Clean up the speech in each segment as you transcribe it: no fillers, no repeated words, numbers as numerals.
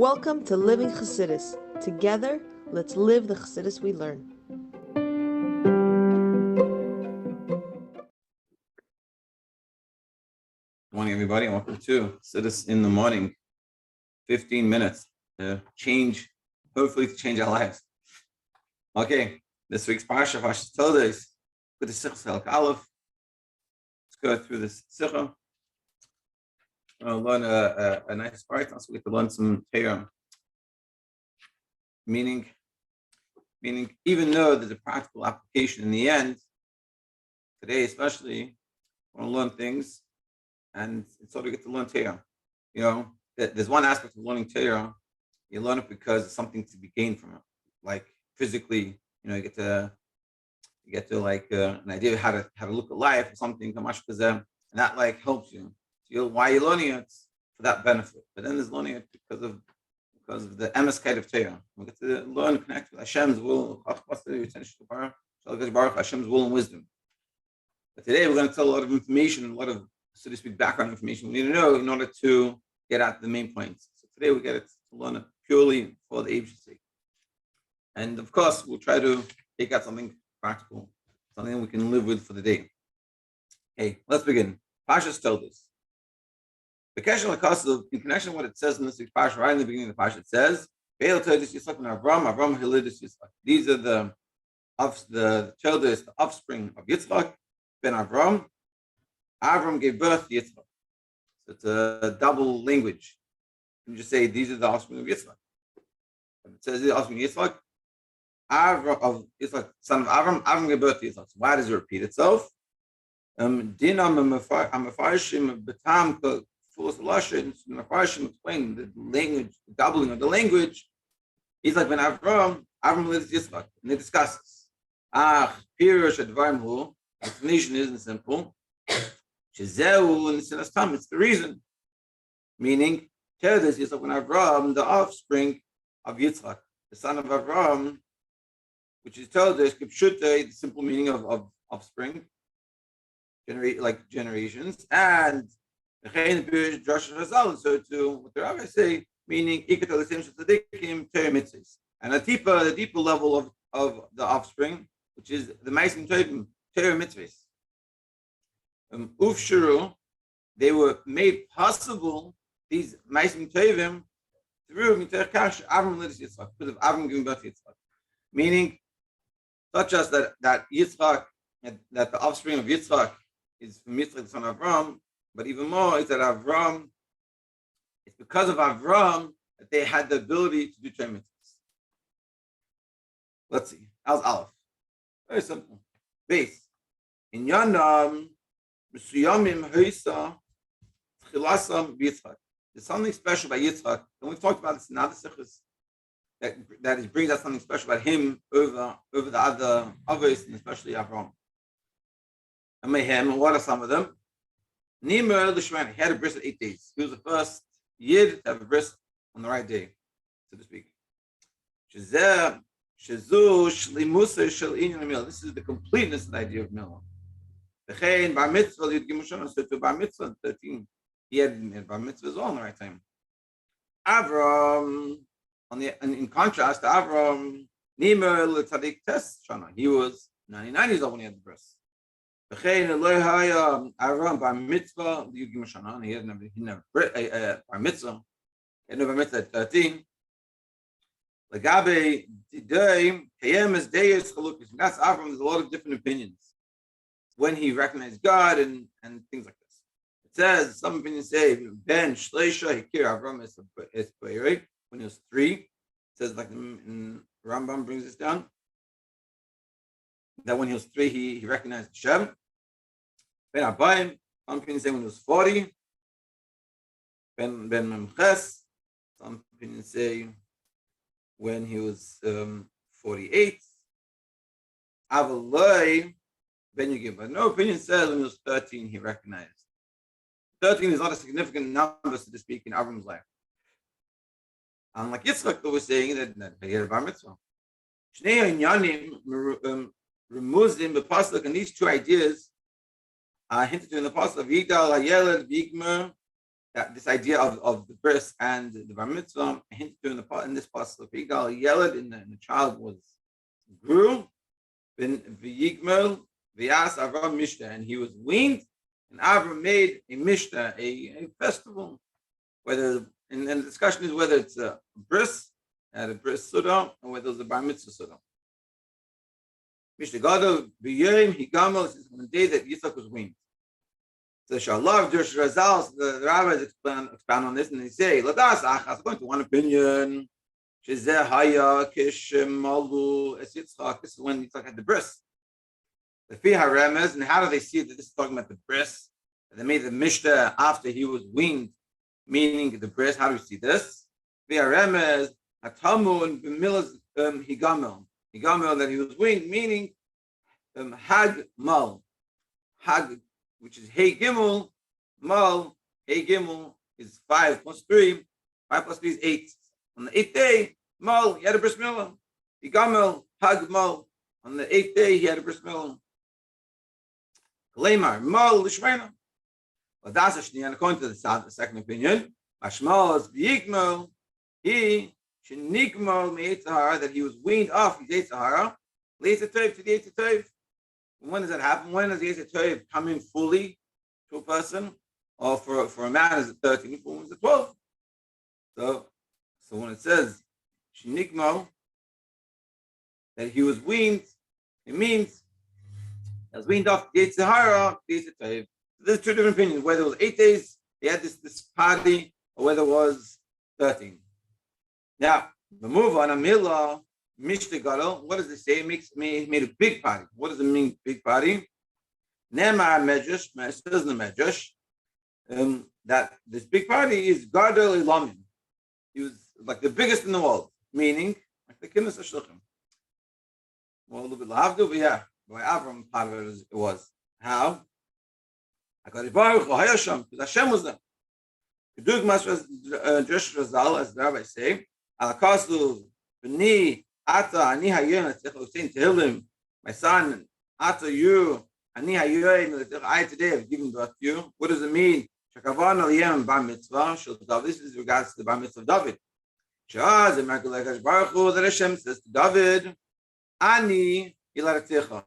Welcome to Living Chassidus. Together, let's live the Chassidus we learn. Good morning, everybody, and welcome to Chassidus in the Morning. 15 minutes to hopefully to change our lives. Okay, this week's parsha, Toldos, with the Sikh Selk Aleph. Let's go through this Sikha. I'll learn a nice part. Also, we get to learn some Torah. Meaning, even though there's a practical application in the end, today especially, I want to learn things, and it's sort of get to learn Torah. You know, there's one aspect of learning Torah. You learn it because there's something to be gained from it, like physically. You know, you get to like an idea of how to look at life or something. And that like helps you. So why you're learning it for that benefit. But then there's learning it because of the emes of Torah. We get to learn and connect with Hashem's will, Hashem's will and wisdom. But today we're going to tell a lot of information, a lot of, so to speak, background information we need to know in order to get at the main points. So today we get it to learn it purely for the agency. And of course, we'll try to take out something practical, something we can live with for the day. Okay, let's begin. Pasha's Toldos. In connection with what it says in this week's Pasha, right in the beginning of the Pasha, it says, these are the Toldos, the offspring of Yitzchak, Ben Avram. Avram gave birth to Yitzchak. So it's a double language. You can just say these are the offspring of Yitzchak. When it says the offspring of Yitzchak, Yitzchak, son of Avram gave birth to Yitzchak. So why does it repeat itself? Explain the language, the doubling of the language. He's like when Avram lives Yitzchak, and they discuss this. The explanation isn't simple. It's the reason. Meaning, Toldos is like when Avram, the offspring of Yitzchak, the son of Avram, which is Toldos, the simple meaning of offspring, like generations, and so to what the rabbis say, meaning and the deeper level of the offspring, which is the Ma'asim Tovim, Torah mitzvahs. Ufshuru, they were made possible, these Ma'asim Tovim, through Mitach Kash, Avram Lidus Yitzchak, because of Avram giving birth to Yitzchak. Meaning, not just that Yitzchak, that the offspring of Yitzchak is from Yitzchak, the son of Avram, but even more is that Avram, it's because of Avram that they had the ability to do Torah mitzvahs. Let's see. How's Aleph? Very simple. Base. In Yanam, Mesuyamim Hoisa, Chilasam Yitzchak. There's something special about Yitzchak, and we've talked about this in other sikhs, that brings out something special about him over the other others, and especially Avram. And what are some of them? Nimer Lishman, he had a bris at 8 days. He was the first Yid to have a bris on the right day, so to speak. This is the completeness of the idea of Milah. Bar mitzvah, so to bar mitzvah 13. He had bar mitzvah as well on the right time. Avram, in contrast to Avram, Nimer l'tzadik tes shana. He was 99 years old when he had the bris. Avram bar mitzvah l'yud shana. He never bar mitzvah. He had no bar mitzvah at 13. Lagabe today, Kayem is Deus Chalukis. That's Avram. There's a lot of different opinions when he recognized God and things like this. It says, some opinions say, Ben Shleisha Hikir Avram is when he was 3. It says, like Rambam brings this down, that when he was 3, he recognized Hashem. Ben Abayim, some opinions say when he was 40. Ben Memches, some opinions say when he was 48. Avaloi, Ben Yugim. But no opinion says when he was 13 he recognized. 13 is not a significant number, so to speak, in Avram's life. Unlike Yitzchak, who was saying that he had a bar mitzvah. Shnei Inyanim Remuzim b'pasuk, and these two ideas are hinted to in the pasuk of Yigdal Hayeled Bigmer that this idea of the bris and the bar mitzvah hinted to in this passage. Pigal yelled, and the child grew, v'yigmel v'yas Avram mishta, and he was weaned, and Avram made a mishta, a festival. Whether and the discussion is whether it's a bris at a bris suda or whether it's a bar mitzvah suda. Mishta gadol b'yom higamel is on the day that Yitzchak was weaned. So Shalom, Dush Razal, the rabbis expand on this, and they say, Ladas Achas, according to one opinion, Shezeh Haya Kish Malu Es Yitzchak. This is when Yitzchak had the bris. The Fi HaRemez, and how do they see that this is talking about the bris? They made the Mishta after he was weaned, meaning the bris. How do we see this? Fi HaRemez, Hatamu and B'milas Higamel. Higamel, that he was weaned, meaning Hag Mal. Hag, which is Hey Gimel, Mal, Hey Gimel is 5 plus 3. 5 plus 3 is 8. On the 8th day, Mal, he had a bris milah. Higamel, Hag Mal. On the 8th day, he had a bris milah. Kalemar, Mal, Lishmena. Well, that's a shniyan, according to the second opinion. Mashmal is V'yigmel, he, Shenikmel Me'etzahara, that he was weaned off his Eitzahara, Le'etzah to the Eitzah. When does that happen? When does the Eitzah Tov come in fully to a person? Or for a man, is it 13? For a woman, is it 12? So when it says Shinikmo, that he was weaned, it means he was weaned off the Eitzah Tov. There's two different opinions, whether it was 8 days, he had this party, or whether it was 13. Now, the move on Amila. Mishta, what does it say? It made a big party. What does it mean, big party? Nemar Medrash, it says in the Medrash, that this big party is Gadol Ilamim. He was like the biggest in the world, meaning like the Kinnis HaShluchim. Well, a little bit Lahavdu, but yeah, by Avram part of it was. How? HaKadosh Baruch Hu Hayasham, because Hashem was there. Kedug Masras Dresh Razal, as the rabbis say, Alakasu, B'ni, Ata ani hayon saying to him, my son, Ata you ani hayon I today have given birth to you. What does it mean? Shakavan aliyam bar mitzvah. This is regards to the bar mitzvah of David. Shaz and Merkel Baruch Hu that Hashem says to David, Ani ilatecha,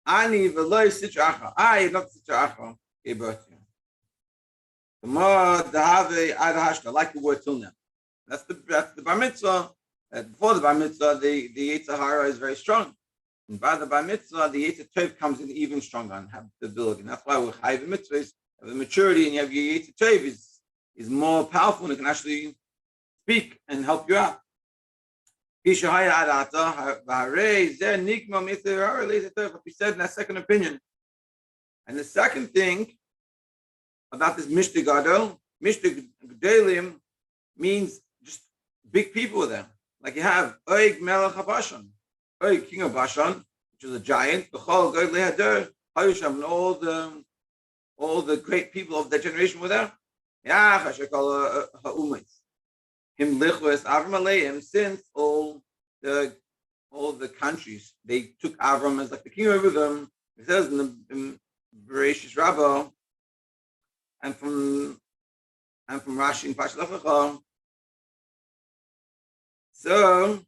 Ani v'loy sitracha. I not sitracha gave birth to you. The more the have ad hashka, like the word till now. That's the bar mitzvah. Before the bar mitzvah, the Yetzer Hara is very strong. And by the bar mitzvah, the Yetzer Tov comes in even stronger and have the ability. And that's why with Chayiv mitzvahs, the maturity, and you have your Yetzer Tov is more powerful and it can actually speak and help you out. We said in that second opinion. And the second thing about this Mishta Gadol, Mishta Gedalim means just big people there. Like you have Oig Melech HaBashan, Oig, king of Bashan, which is a giant, B'chol God Lehader, Hayusham, and all the great people of that generation were there. Yeah, Hashakal Ha'umayz. Him Lichwes Avram Aleim, since all the countries, they took Avram as like the king over them. It says in Bereshis Rabbah, and from Rashi in Parshat Lech. So,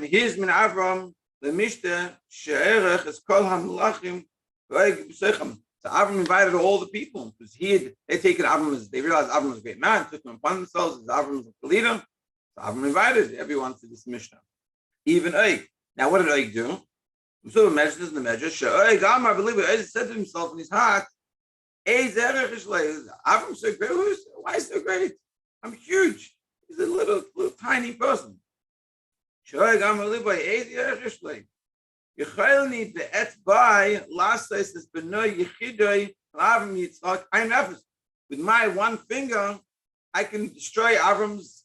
here's min Avram the Mishta she'erech is kol hamlachim v'oig b'seicham. So Avram invited all the people because they taken Avram as they realized Avram was a great man, took him upon themselves as Avram was a leader. So Avram invited everyone to this Mishnah, even Oig. Now, what did Oig do? So mentions in the Medrash, she'oig Amar believe it. Oig said to himself in his heart, Avram's so great. Why is so great? I'm huge. He's a little tiny person. I'm with my one finger, I can destroy Avram's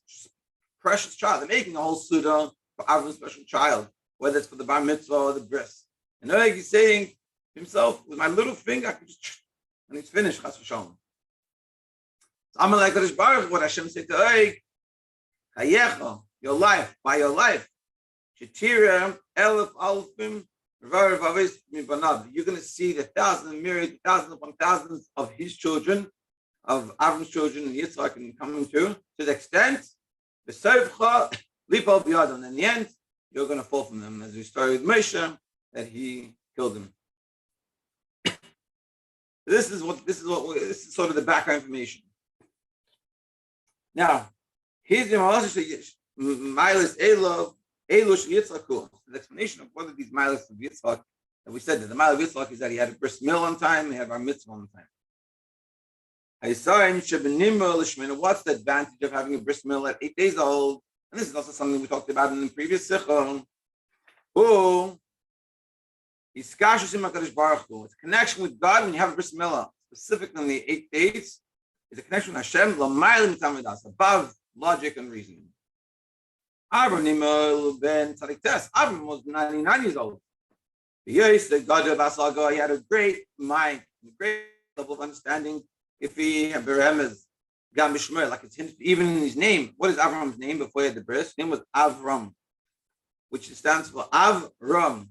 precious child. They're making a whole suda for Avram's special child, whether it's for the bar mitzvah or the bris. And Oeg is saying himself, with my little finger, I can just, and it's finished. Chas v'shalom. So I'm like Kadosh Baruch Hu, what Hashem said to Oeg, Hayecha, your life, by your life, Shetira, Elef, Alfim, you're going to see the thousands and myriad, thousands upon thousands of his children of Avram's children and Yitzchak and coming to the extent the Seifcha Lipol Biyadon. And in the end, you're going to fall from them, as we started with Moshe, that he killed him. This is sort of the background information. Now, here's the Milas Elov Elush Yitzchaku. The explanation of what are these Milas of Yitzchak. And we said that the Mile of Yitzchak is that he had a bris milah on time, he had bar mitzvah on time. What's the advantage of having a bris milah at 8 days old? And this is also something we talked about in the previous sichon. It's a connection with God when you have a bris milah, specifically in the 8 days. It's a connection with Hashem, above logic and reasoning. Avram was 99 years old. Yes, the God of Asaga, he had a great mind, a great level of understanding. If he had Beremez, Gam Bishmer, like it's hinted even in his name. What is Avram's name before he had the bris? His name was Avram, which stands for Avram,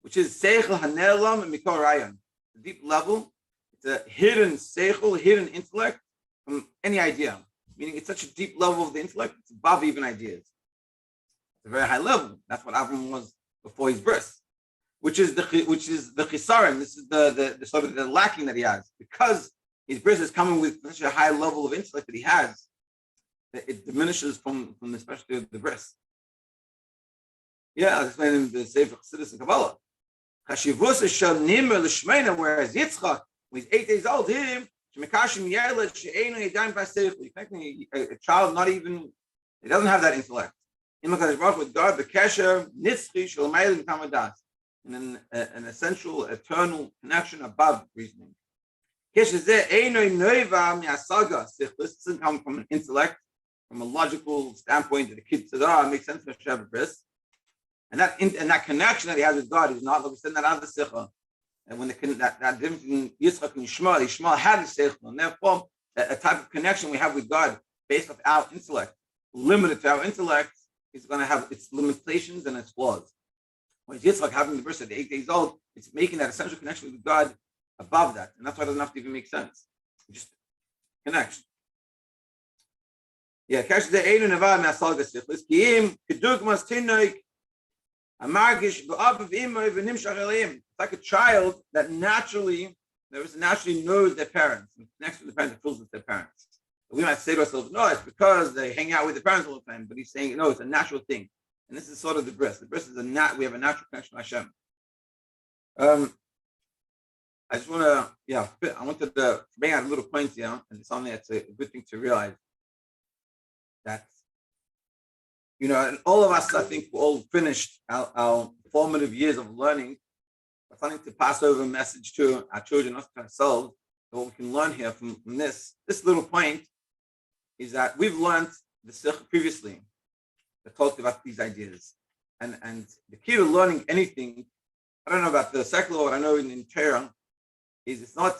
which is Seichel Hanelam and Mikor Rayan. The deep level, it's a hidden Seichel, hidden intellect from any idea. Meaning it's such a deep level of the intellect, it's above even ideas. It's a very high level. That's what Avram was before his bris. Which is the chisaron. This is the sort of the lacking that he has, because his bris is coming with such a high level of intellect that he has, that it diminishes from especially the bris. Yeah, I'll explain in the Sefer Chassidus and Kabbalah. Chashivus shel nimer l'shmeina, whereas Yitzchak, when he's 8 days old, him shemekashim yeled she'einu yadayim b'aseichel. A child not even, he doesn't have that intellect. With God, the kesher nitzchi shel meilim tamadas. And an essential, eternal connection above reasoning. This doesn't come from an intellect, from a logical standpoint that the kid says, "Oh, it makes sense for Shavuot bris." And that connection that he has with God is not like we said in that other sicha. And when that difference in Yitzchak and Yishmael had a seichel, and therefore a type of connection we have with God based off our intellect, limited to our intellect, is going to have its limitations and its flaws. When Yitzchak having the bris at 8 days old, it's making that essential connection with God above that. And that's why it doesn't have to even make sense. It just connection. Yeah, it's like a child that naturally knows their parents and connects with the parents and feels with their parents. We might say to ourselves, no, it's because they hang out with their parents all the time. But he's saying, no, it's a natural thing. And this is sort of the bris. The bris is we have a natural connection with Hashem. I just want to, I wanted to bring out a little point here, and it's something that's a good thing to realize. That, and all of us, I think, we all finished our formative years of learning. We're starting to pass over a message to our children, us to ourselves. What we can learn here from this little point is that we've learned the sikh previously that talked about these ideas. And the key to learning anything, I don't know about the secular, what I know in Torah, is it's not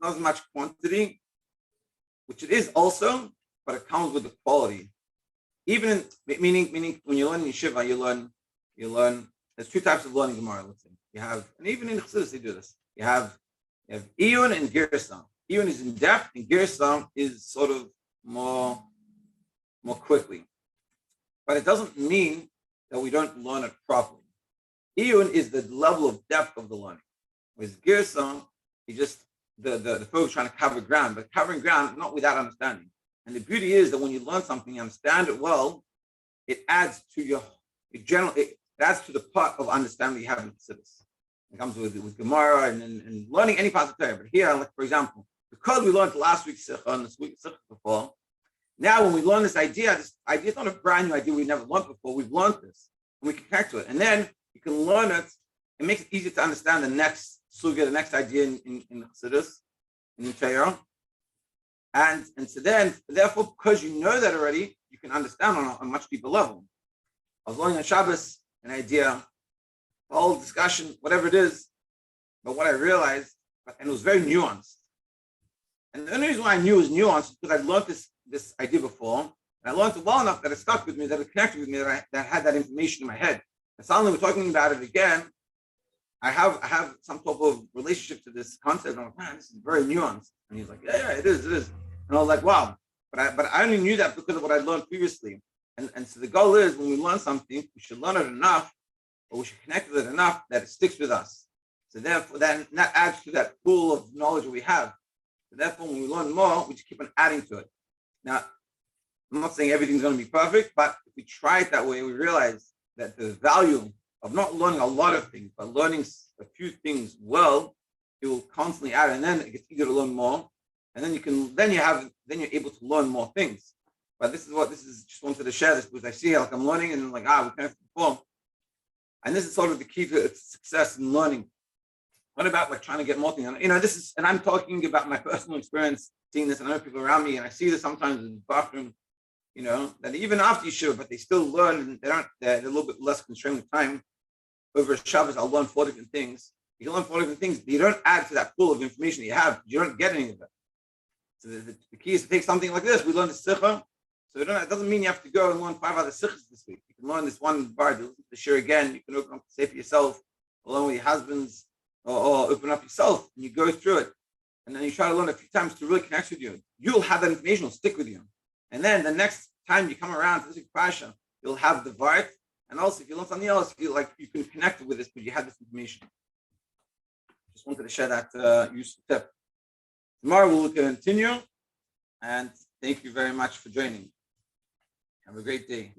as much quantity, which it is also, but it comes with the quality. Even meaning when you learn in yeshiva, you learn. There's two types of learning Gemara. Let's say you have, and even in Chassidus they do this. You have iyun and girsa. Iyun is in depth, and girsa is sort of more quickly. But it doesn't mean that we don't learn it properly. Iyun is the level of depth of the learning. Whereas girsa, you just the folks trying to cover ground, but covering ground not without understanding. And the beauty is that when you learn something, you understand it well, it adds to it adds to the part of understanding you have in Chassidus. It comes with Gemara and learning any part of Torah. But here, like for example, because we learned last week's Sikha and this week's Sikha before, now when we learn this idea is not a brand new idea we never learned before. We've learned this and we can connect to it. And then you can learn it. It makes it easier to understand the next sugya, the next idea in Chassidus, in Torah. And so then, therefore, because you know that already, you can understand on a much deeper level. I was learning on Shabbos an idea, a whole discussion, whatever it is, but what I realized, and it was very nuanced. And the only reason why I knew it was nuanced is because I'd learned this idea before, and I learned it well enough that it stuck with me, that it connected with me, that I had that information in my head. And suddenly we're talking about it again, I have some type of relationship to this concept. I'm like, man, this is very nuanced. And he's like, yeah, it is. And I was like, wow. But I only knew that because of what I learned previously. And so the goal is when we learn something, we should learn it enough, or we should connect with it enough that it sticks with us. So therefore, that adds to that pool of knowledge that we have. So therefore, when we learn more, we just keep on adding to it. Now, I'm not saying everything's going to be perfect, but if we try it that way, we realize that the value of not learning a lot of things, but learning a few things well, it will constantly add, and then it gets eager to learn more, and then you're able to learn more things. But this is just wanted to share this because I see like I'm learning and I'm like, we connected before. And this is sort of the key to success in learning. What about like trying to get more things? And I'm talking about my personal experience seeing this, and I know people around me, and I see this sometimes in the bathroom, that even after Shiur, but they still learn, and they're a little bit less constrained with time. Over Shabbos, I'll learn 4 different things. You can learn 4 different things, but you don't add to that pool of information that you have. You don't get any of it. So the key is to take something like this. We learn the Sikha. So it doesn't mean you have to go and learn 5 other Sikhs this week. You can learn this one bar, the Shiur again. You can open up the Sefer yourself, along with your husbands, or open up yourself, and you go through it. And then you try to learn a few times to really connect with you. You'll have that information, will stick with you. And then the next time you come around to this Pasha, you'll have the Vart. And also, if you learn something else, you can connect with this because you have this information. Just wanted to share that useful tip. Tomorrow we'll continue, and thank you very much for joining. Have a great day.